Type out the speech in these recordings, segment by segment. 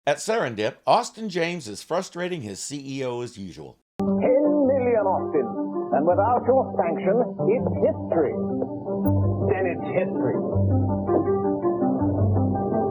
At Serendip, Austin James is frustrating his CEO as usual. 10 million, Austin. And without your sanction, it's history. Then it's history.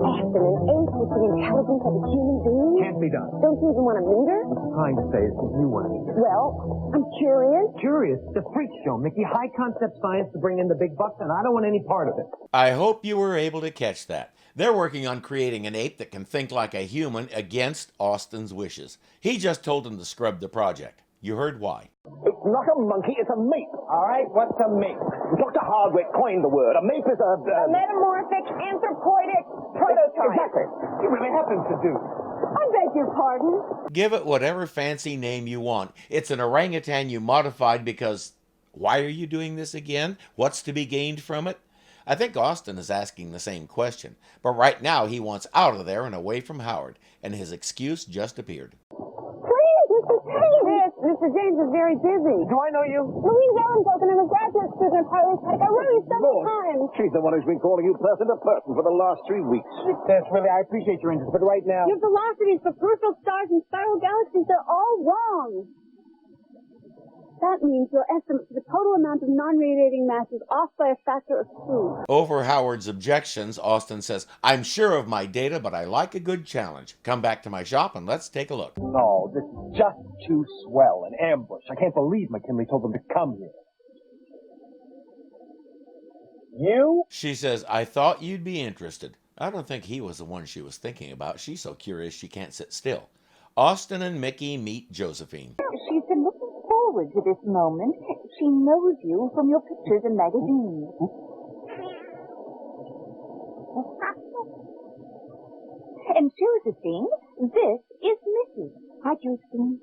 Austin, an ape with the intelligence of a human being? Can't be done. Don't you even want to meet her? What I'm trying to say is that you want to meet her. Well, I'm curious. Curious? The freak show, Mickey. High concept science to bring in the big bucks, and I don't want any part of it. I hope you were able to catch that. They're working on creating an ape that can think like a human against Austin's wishes. He just told them to scrub the project. You heard why. It's not a monkey, it's a mape. All right, what's a mape? Dr. Hardwick coined the word. A mape is a Metamorphic anthropoidic prototype. Exactly. He really happens to do. I beg your pardon? Give it whatever fancy name you want. It's an orangutan you modified because... Why are you doing this again? What's to be gained from it? I think Austin is asking the same question, but right now he wants out of there and away from Howard, and his excuse just appeared. Please, Mr. James. Yes, Mr. James is very busy. Do I know you? Louise Ellenbogen, I'm a graduate student at Polytech. I wrote you several times. She's the one who's been calling you person to person for the last 3 weeks. Yes, really, I appreciate your interest, but right now... Your velocities for peripheral stars and spiral galaxies are all wrong. That means your estimate for the total amount of non-radiating mass is off by a factor of 2. Over Howard's objections, Austin says, I'm sure of my data, but I like a good challenge. Come back to my shop and let's take a look. No, this is just too swell, an ambush. I can't believe McKinley told them to come here. You? She says, I thought you'd be interested. I don't think he was the one she was thinking about. She's so curious she can't sit still. Austin and Mickey meet Josephine. She's been looking forward to this moment. She knows you from your pictures and magazines. And Josephine, this is Mickey. Hi, Josephine.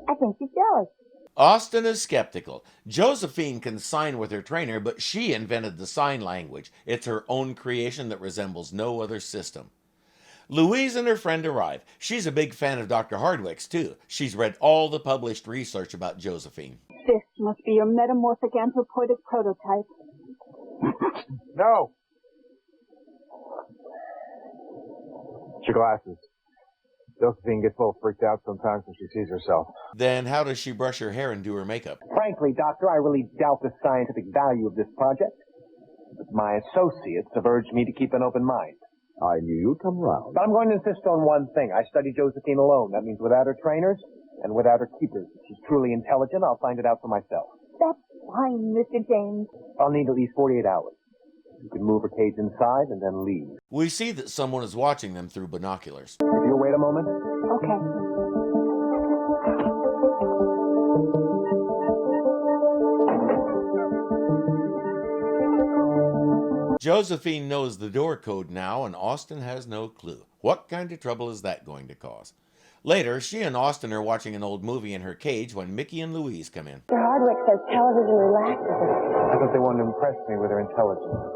I think she's jealous. Austin is skeptical. Josephine can sign with her trainer, but she invented the sign language. It's her own creation that resembles no other system. Louise and her friend arrive. She's a big fan of Dr. Hardwick's, too. She's read all the published research about Josephine. This must be your metamorphic anthropoidic prototype. No. It's your glasses. Josephine gets a little freaked out sometimes when she sees herself. Then how does she brush her hair and do her makeup? Frankly, Doctor, I really doubt the scientific value of this project. But my associates have urged me to keep an open mind. I knew you'd come round. But I'm going to insist on one thing. I study Josephine alone. That means without her trainers and without her keepers. If she's truly intelligent, I'll find it out for myself. That's fine, Mr. James. I'll need at least 48 hours. You can move her cage inside and then leave. We see that someone is watching them through binoculars. If you'll wait a moment. Okay. Josephine knows the door code now, and Austin has no clue. What kind of trouble is that going to cause? Later, she and Austin are watching an old movie in her cage when Mickey and Louise come in. Mr. Hardwick says television relaxes us. I thought they wanted to impress me with their intelligence.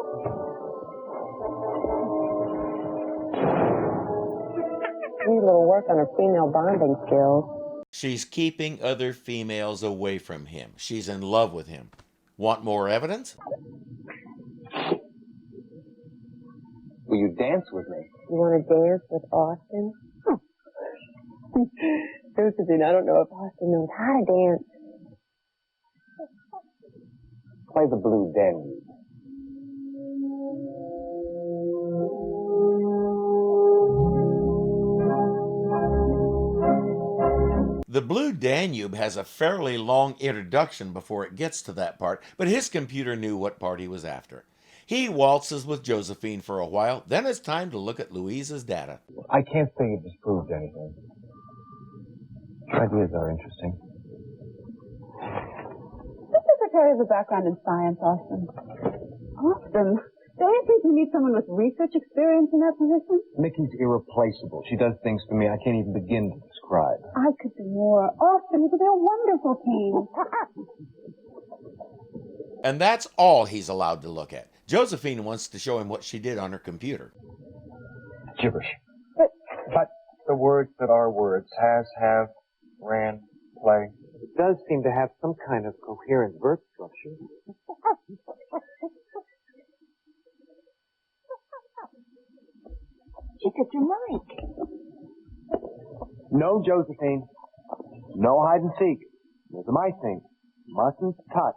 Need a little work on her female bonding skills. She's keeping other females away from him. She's in love with him. Want more evidence? Will you dance with me? You want to dance with Austin? Josephine, I don't know if Austin knows how to dance. Play the Blue Danube. The Blue Danube has a fairly long introduction before it gets to that part, but his computer knew what part he was after. He waltzes with Josephine for a while, then it's time to look at Louise's data. I can't say it disproved anything. Ideas are interesting. This secretary has a background in science, Austin. Austin, don't you think you need someone with research experience in that position? Mickey's irreplaceable. She does things for me I can't even begin to describe. I could do more. Austin, it would be a wonderful team. And that's all he's allowed to look at. Josephine wants to show him what she did on her computer. Gibberish. But the words that are words. Has, have, ran, play. It does seem to have some kind of coherent verb structure. tickets you like. No, Josephine. No hide and seek. Those are my things. Mustn't touch.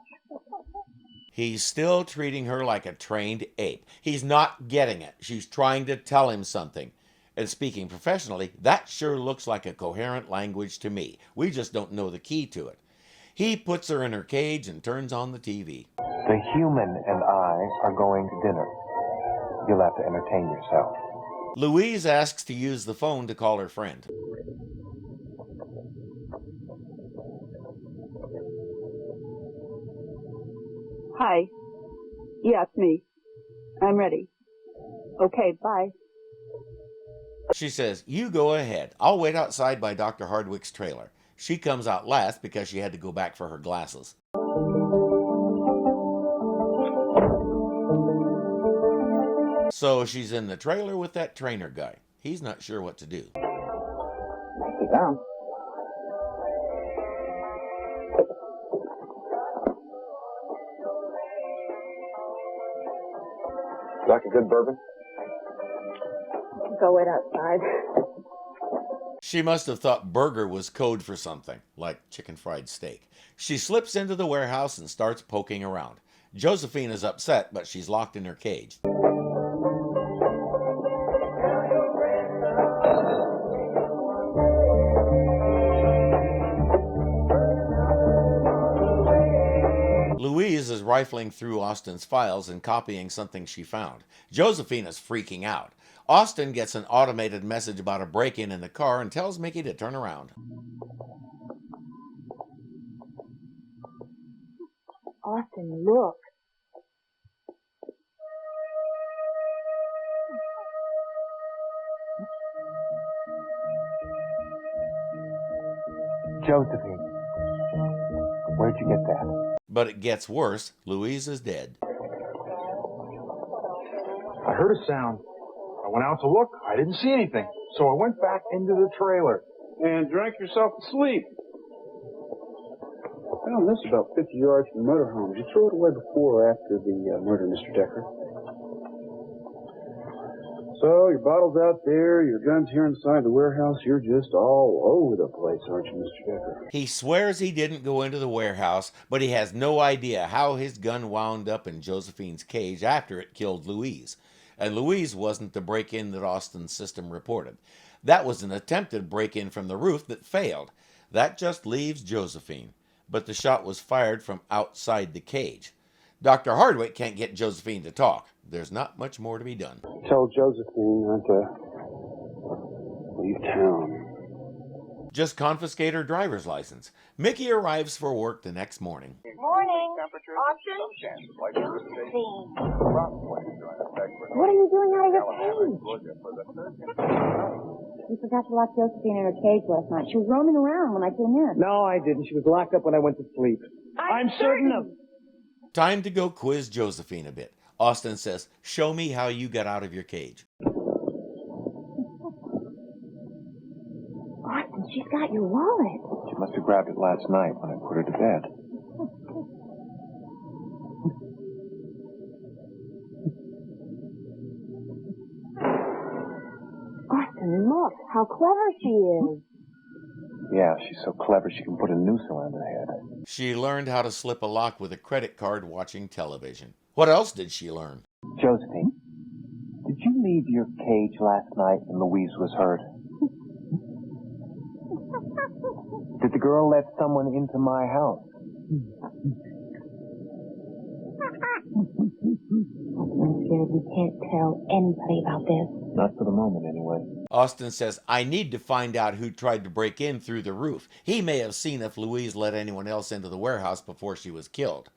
He's still treating her like a trained ape. He's not getting it. She's trying to tell him something. And speaking professionally, that sure looks like a coherent language to me. We just don't know the key to it. He puts her in her cage and turns on the TV. The human and I are going to dinner. You'll have to entertain yourself. Louise asks to use the phone to call her friend. Hi. Yeah, it's me. I'm ready. Okay, bye. She says, "You go ahead. I'll wait outside by Dr. Hardwick's trailer." She comes out last because she had to go back for her glasses. So she's in the trailer with that trainer guy. He's not sure what to do. Sit down. Like a good bourbon? Go wait outside. She must have thought burger was code for something, like chicken fried steak. She slips into the warehouse and starts poking around. Josephine is upset, but she's locked in her cage. Louise is rifling through Austin's files and copying something she found. Josephine is freaking out. Austin gets an automated message about a break-in in the car and tells Mickey to turn around. Austin, look. Josephine, where'd you get that? But it gets worse. Louise is dead. I heard a sound. I went out to look. I didn't see anything. So I went back into the trailer and drank yourself to sleep. I found this about 50 yards from the motorhome. Did you throw it away before or after the murder, Mr. Decker? So, your bottle's out there, your gun's here inside the warehouse. You're just all over the place, aren't you, Mr. Decker? He swears he didn't go into the warehouse, but he has no idea how his gun wound up in Josephine's cage after it killed Louise. And Louise wasn't the break-in that Austin's system reported. That was an attempted break-in from the roof that failed. That just leaves Josephine. But the shot was fired from outside the cage. Dr. Hardwick can't get Josephine to talk. There's not much more to be done. Tell Josephine not to leave town. Just confiscate her driver's license. Mickey arrives for work the next morning. Morning. Austin? Josephine. What are you doing out of your cage? You forgot to lock Josephine in her cage last night. She was roaming around when I came in. No, I didn't. She was locked up when I went to sleep. I'm certain of... Time to go quiz Josephine a bit. Austin says, "Show me how you got out of your cage." Austin, she's got your wallet. She must have grabbed it last night when I put her to bed. Austin, look how clever she is. Yeah, she's so clever she can put a noose around her head. She learned how to slip a lock with a credit card watching television. What else did she learn? Josephine, did you leave your cage last night when Louise was hurt? Did the girl let someone into my house? I'm scared we can't tell anybody about this. Not for the moment, anyway. Austin says, "I need to find out who tried to break in through the roof. He may have seen if Louise let anyone else into the warehouse before she was killed."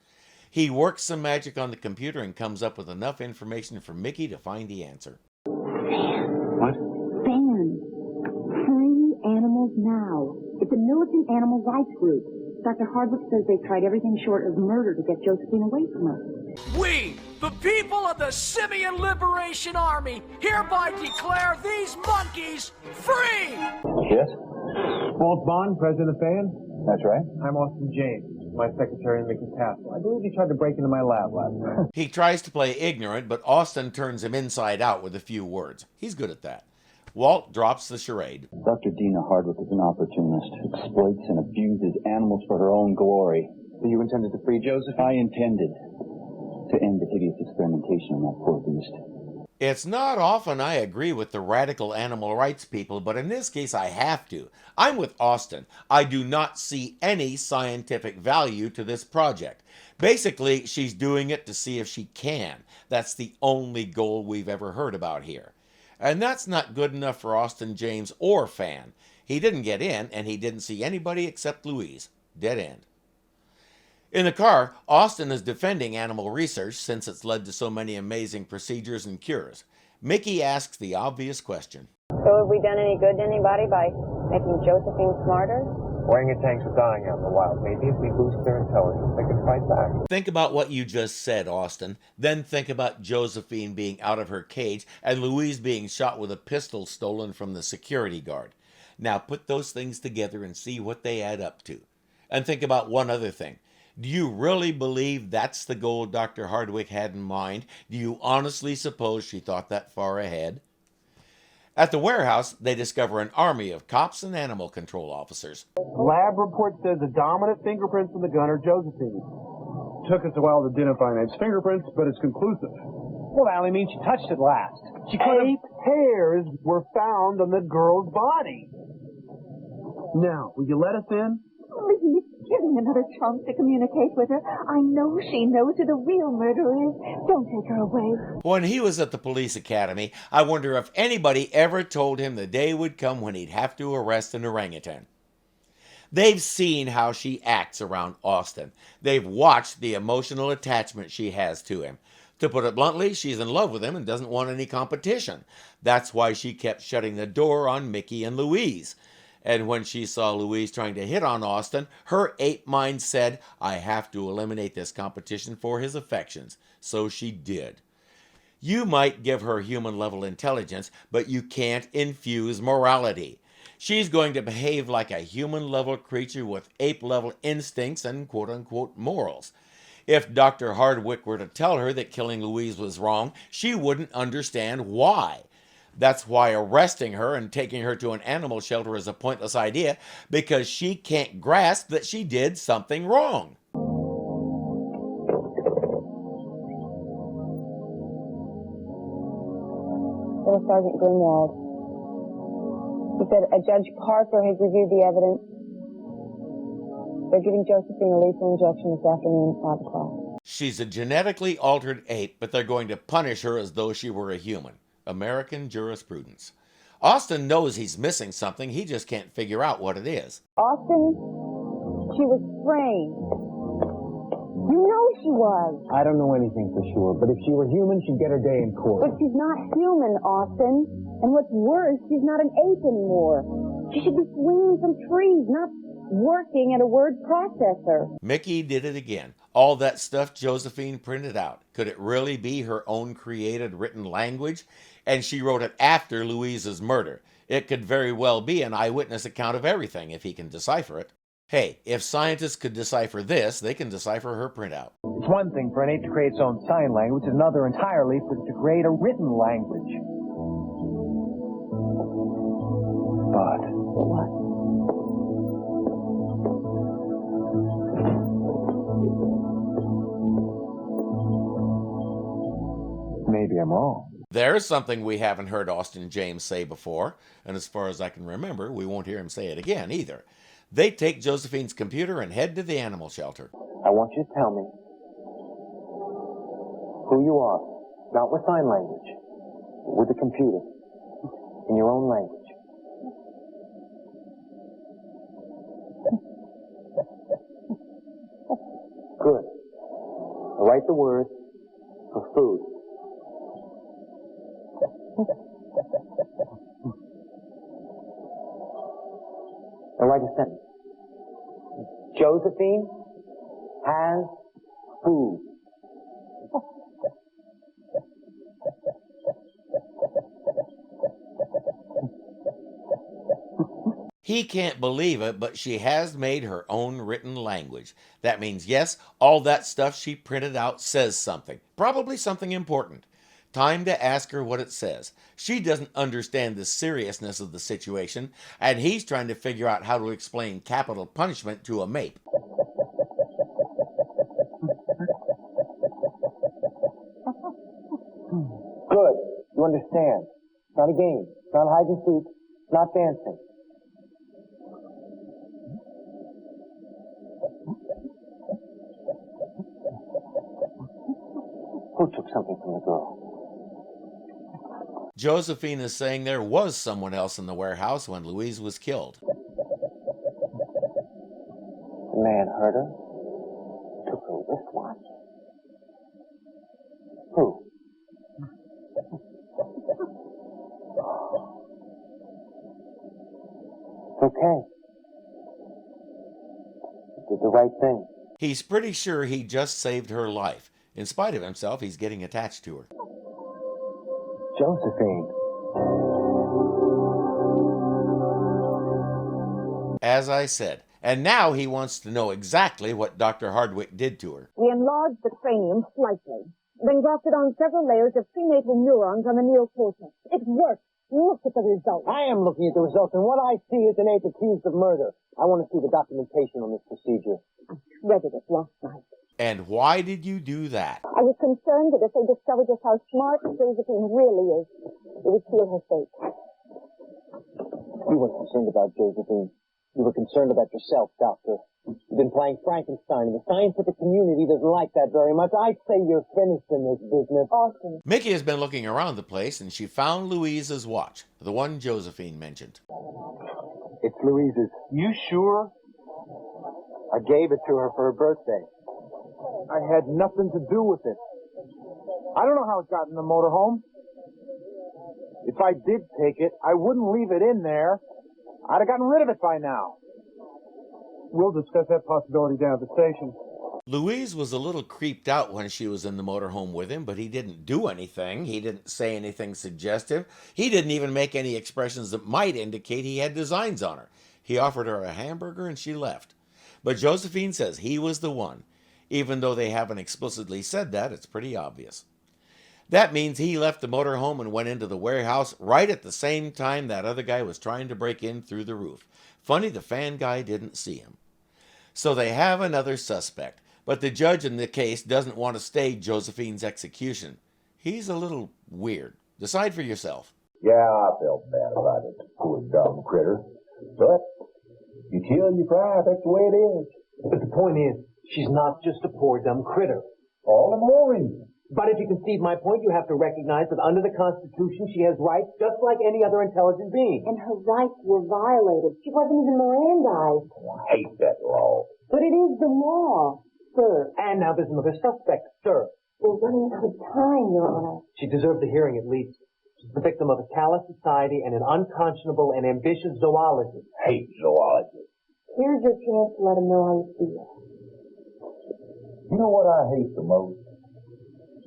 He works some magic on the computer and comes up with enough information for Mickey to find the answer. What? Fans. Free Animals Now. It's a militant animal rights group. Dr. Hardwick says they tried everything short of murder to get Josephine away from us. We, the people of the Simian Liberation Army, hereby declare these monkeys free! Yes? Walt Bond, president of FAN. That's right. I'm Austin James, my secretary in Mickey's castle. I believe he tried to break into my lab last night. He tries to play ignorant, but Austin turns him inside out with a few words. He's good at that. Walt drops the charade. Dr. Dina Hardwick is an opportunist, exploits and abuses animals for her own glory. So you intended to free Joseph? I intended to end the hideous experimentation on that poor beast. It's not often I agree with the radical animal rights people, but in this case I have to. I'm with Austin. I do not see any scientific value to this project. Basically, she's doing it to see if she can. That's the only goal we've ever heard about here. And that's not good enough for Austin James or Fan. He didn't get in, and he didn't see anybody except Louise. Dead end. In the car, Austin is defending animal research since it's led to so many amazing procedures and cures. Mickey asks the obvious question. So have we done any good to anybody by making Josephine smarter? Orangutans are dying out in the wild. Maybe if we boost their intelligence, they can fight back. Think about what you just said, Austin. Then think about Josephine being out of her cage and Louise being shot with a pistol stolen from the security guard. Now put those things together and see what they add up to. And think about one other thing. Do you really believe that's the goal Dr. Hardwick had in mind? Do you honestly suppose she thought that far ahead? At the warehouse, they discover an army of cops and animal control officers. Lab report says the dominant fingerprints in the gun are Josephine's. Took us a while to identify Nate's fingerprints, but it's conclusive. Well, that only means she touched it last. She could have... 8 hairs were found on the girl's body. Now, will you let us in? Please, give me another chance to communicate with her. I know she knows who the real murderer is. Don't take her away. When he was at the police academy, I wonder if anybody ever told him the day would come when he'd have to arrest an orangutan. They've seen how she acts around Austin. They've watched the emotional attachment she has to him. To put it bluntly, she's in love with him and doesn't want any competition. That's why she kept shutting the door on Mickey and Louise. And when she saw Louise trying to hit on Austin, her ape mind said, I have to eliminate this competition for his affections. So she did. You might give her human-level intelligence, but you can't infuse morality. She's going to behave like a human-level creature with ape-level instincts and quote-unquote morals. If Dr. Hardwick were to tell her that killing Louise was wrong, she wouldn't understand why. That's why arresting her and taking her to an animal shelter is a pointless idea, because she can't grasp that she did something wrong. Little Sergeant Greenwald. He said Judge Parker has reviewed the evidence. They're giving Josephine a lethal injection this afternoon at 5 o'clock. She's a genetically altered ape, but they're going to punish her as though she were a human. American jurisprudence. Austin knows he's missing something, he just can't figure out what it is. Austin, she was framed. You know she was. I don't know anything for sure, but if she were human, she'd get her day in court. But she's not human, Austin. And what's worse, she's not an ape anymore. She should be swinging from trees, not working at a word processor. Mickey did it again. All that stuff Josephine printed out. Could it really be her own created written language? And she wrote it after Louise's murder. It could very well be an eyewitness account of everything if he can decipher it. Hey, if scientists could decipher this, they can decipher her printout. It's one thing for an ape to create its own sign language, it's another entirely for it to create a written language. But... What? maybe I'm wrong. There's something we haven't heard Austin James say before, and as far as I can remember, we won't hear him say it again either. They take Josephine's computer and head to the animal shelter. I want you to tell me who you are, not with sign language, but with the computer, in your own language. Good. Now write the word for food. Now write a sentence. Josephine has food. He can't believe it, but she has made her own written language. That means, yes, all that stuff she printed out says something, probably something important. Time to ask her what it says. She doesn't understand the seriousness of the situation, and he's trying to figure out how to explain capital punishment to a mape. Good. You understand. It's not a game. It's not hide and seek. It's not dancing. Who took something from the girl? Josephine is saying there was someone else in the warehouse when Louise was killed. The man hurt her. Took her wristwatch. Who? It's okay. You did the right thing. He's pretty sure he just saved her life. In spite of himself, he's getting attached to her. Josephine. As I said, and now he wants to know exactly what Dr. Hardwick did to her. We enlarged the cranium slightly, then grafted on several layers of prenatal neurons on the neocortex. It worked. Look at the results. I am looking at the results, and what I see is an ape accused of murder. I want to see the documentation on this procedure. I shredded it last night. And why did you do that? I was concerned that if they discovered just how smart Josephine really is, it would seal her fate. You weren't concerned about Josephine. You were concerned about yourself, Doctor. You've been playing Frankenstein, and the scientific community doesn't like that very much. I'd say you're finished in this business. Awesome. Mickey has been looking around the place, and she found Louise's watch, the one Josephine mentioned. It's Louise's. You sure? I gave it to her for her birthday. I had nothing to do with it. I don't know how it got in the motorhome. If I did take it, I wouldn't leave it in there. I'd have gotten rid of it by now. We'll discuss that possibility down at the station. Louise was a little creeped out when she was in the motorhome with him, but he didn't do anything. He didn't say anything suggestive. He didn't even make any expressions that might indicate he had designs on her. He offered her a hamburger and she left. But Josephine says he was the one. Even though they haven't explicitly said that, it's pretty obvious. That means he left the motorhome and went into the warehouse right at the same time that other guy was trying to break in through the roof. Funny the fan guy didn't see him. So they have another suspect, but the judge in the case doesn't want to stay Josephine's execution. He's a little weird. Decide for yourself. Yeah, I felt bad about it, poor dumb critter. But you kill, you cry, that's the way it is. But the point is, she's not just a poor dumb critter. All the more reason. But if you concede my point, you have to recognize that under the Constitution, she has rights just like any other intelligent being. And her rights were violated. She wasn't even Mirandized. I hate that law. But it is the law, sir. And now there's another suspect, sir. We're running out of time, Your Honor. She deserved the hearing at least. She's the victim of a callous society and an unconscionable and ambitious zoologist. Hate zoology. Here's your chance to let him know how you feel. You know what I hate the most?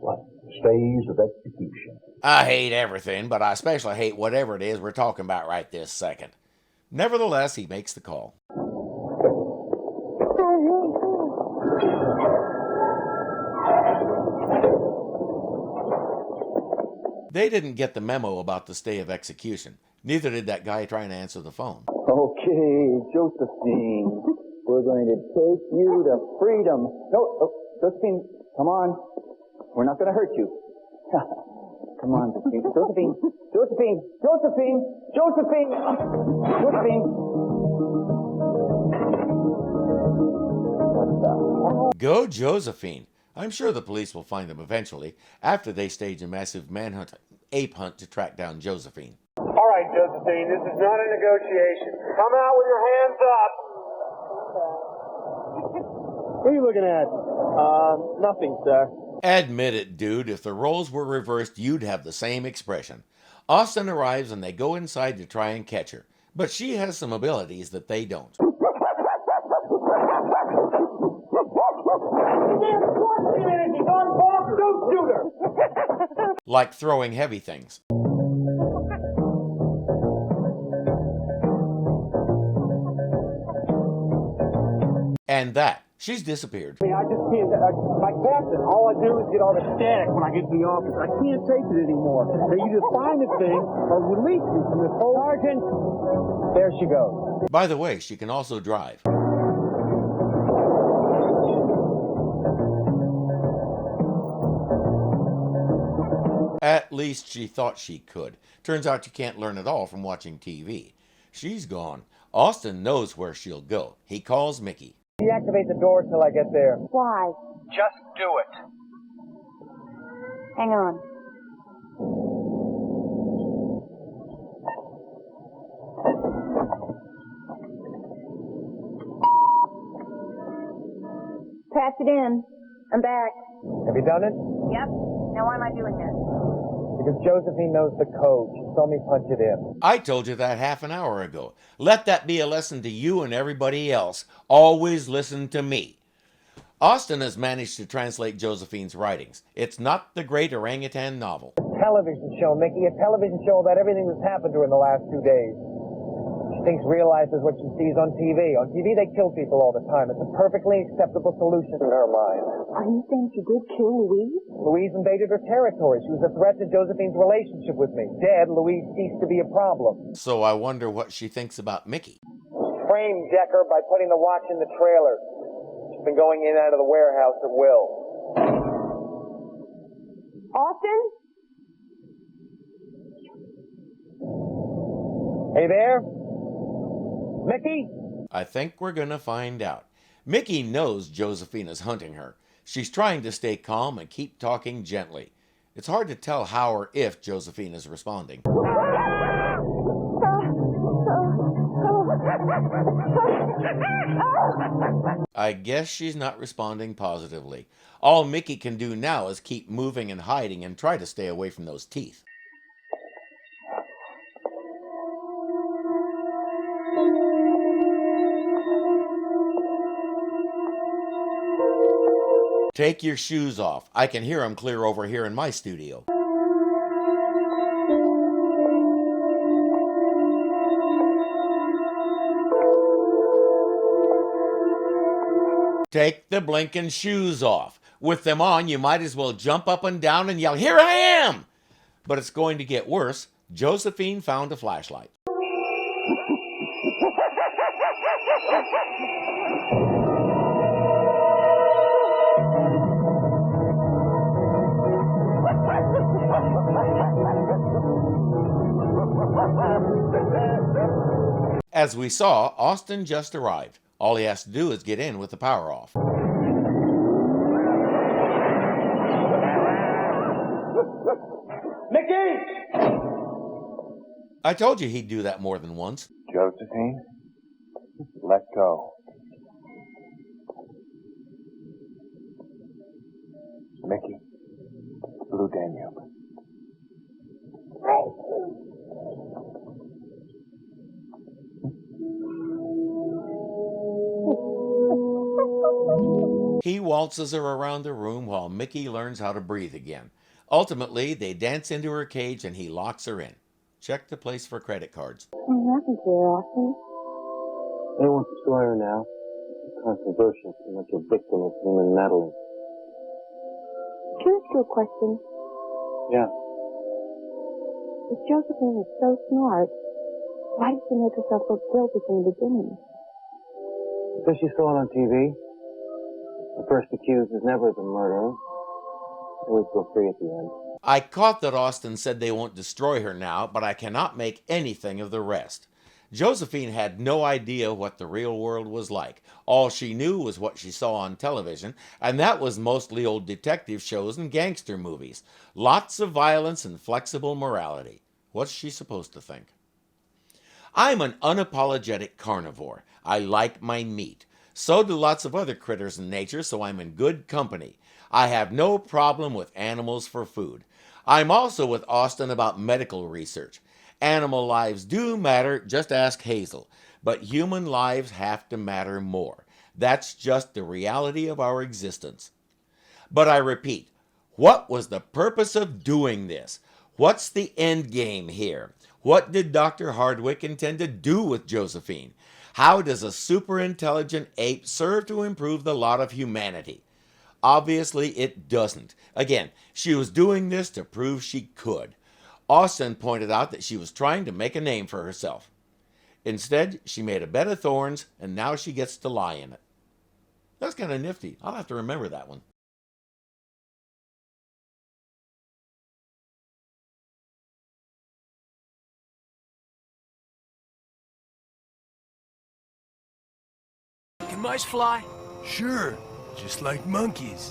What? Stays of execution. I hate everything, but I especially hate whatever it is we're talking about right this second. Nevertheless, he makes the call. They didn't get the memo about the stay of execution. Neither did that guy trying to answer the phone. Okay, Josephine, we're going to take you to freedom. No, oh, Josephine, come on. We're not going to hurt you. Come on, Josephine. Josephine, Josephine, Josephine, Josephine, Josephine. What the? Go Josephine. I'm sure the police will find them eventually, after they stage a massive manhunt, ape hunt to track down Josephine. All right, Josephine, this is not a negotiation. Come out with your hands up. What are you looking at? Nothing, sir. Admit it, dude. If the roles were reversed, you'd have the same expression. Austin arrives and they go inside to try and catch her, but she has some abilities that they don't. Don't shoot her! Like throwing heavy things. And that, She's disappeared. I mean, I just can't, like Captain, all I do is get all the static when I get to the office. I can't take it anymore. They either find the thing or release me from this whole... Sergeant, there she goes. By the way, she can also drive. At least she thought she could. Turns out you can't learn it all from watching TV. She's gone. Austin knows where she'll go. He calls Mickey. Deactivate the door till I get there. Why? Just do it. Hang on. Patch it in. I'm back. Have you done it? Yep. Now why am I doing this? Because Josephine knows the code. She saw me punch it in. I told you that half an hour ago. Let that be a lesson to you and everybody else. Always listen to me. Austin has managed to translate Josephine's writings. It's not the great orangutan novel. Television show, Mickey. A television show about everything that's happened to her in the last 2 days. She thinks realizes what she sees on TV. On TV, they kill people all the time. It's a perfectly acceptable solution in her mind. Are you saying she did kill Louise? Louise invaded her territory. She was a threat to Josephine's relationship with me. Dead, Louise ceased to be a problem. So I wonder what she thinks about Mickey. Frame Decker by putting the watch in the trailer. She's been going in and out of the warehouse at will. Austin? Hey there? Mickey? I think we're gonna find out. Mickey knows Josephine is hunting her. She's trying to stay calm and keep talking gently. It's hard to tell how or if Josephine is responding. I guess she's not responding positively. All Mickey can do now is keep moving and hiding and try to stay away from those teeth. Take your shoes off. I can hear them clear over here in my studio. Take the blinking shoes off. With them on, you might as well jump up and down and yell, "Here I am!" But it's going to get worse. Josephine found a flashlight. As we saw, Austin just arrived. All he has to do is get in with the power off. Mickey! I told you he'd do that more than once. Josephine, let go. Mickey, Blue Danube. He waltzes her around the room while Mickey learns how to breathe again. Ultimately, they dance into her cage and he locks her in. Check the place for credit cards. What happened to her, Austin? They won't destroy her now. It's controversial, too much a victim of human meddling. Can I ask you a question? Yeah. If Josephine is so smart, why did she make herself so guilty from the beginning? Because she saw it on TV. The first accused is never the murderer. Always go free at the end. I caught that Austin said they won't destroy her now, but I cannot make anything of the rest. Josephine had no idea what the real world was like. All she knew was what she saw on television, and that was mostly old detective shows and gangster movies. Lots of violence and flexible morality. What's she supposed to think? I'm an unapologetic carnivore. I like my meat. So do lots of other critters in nature, so I'm in good company. I have no problem with animals for food. I'm also with Austin about medical research. Animal lives do matter, just ask Hazel. But human lives have to matter more. That's just the reality of our existence. But I repeat, what was the purpose of doing this? What's the end game here? What did Dr. Hardwick intend to do with Josephine? How does a super intelligent ape serve to improve the lot of humanity? Obviously, it doesn't. Again, she was doing this to prove she could. Austin pointed out that she was trying to make a name for herself. Instead, she made a bed of thorns, and now she gets to lie in it. That's kind of nifty. I'll have to remember that one. Can mice fly? Sure, just like monkeys.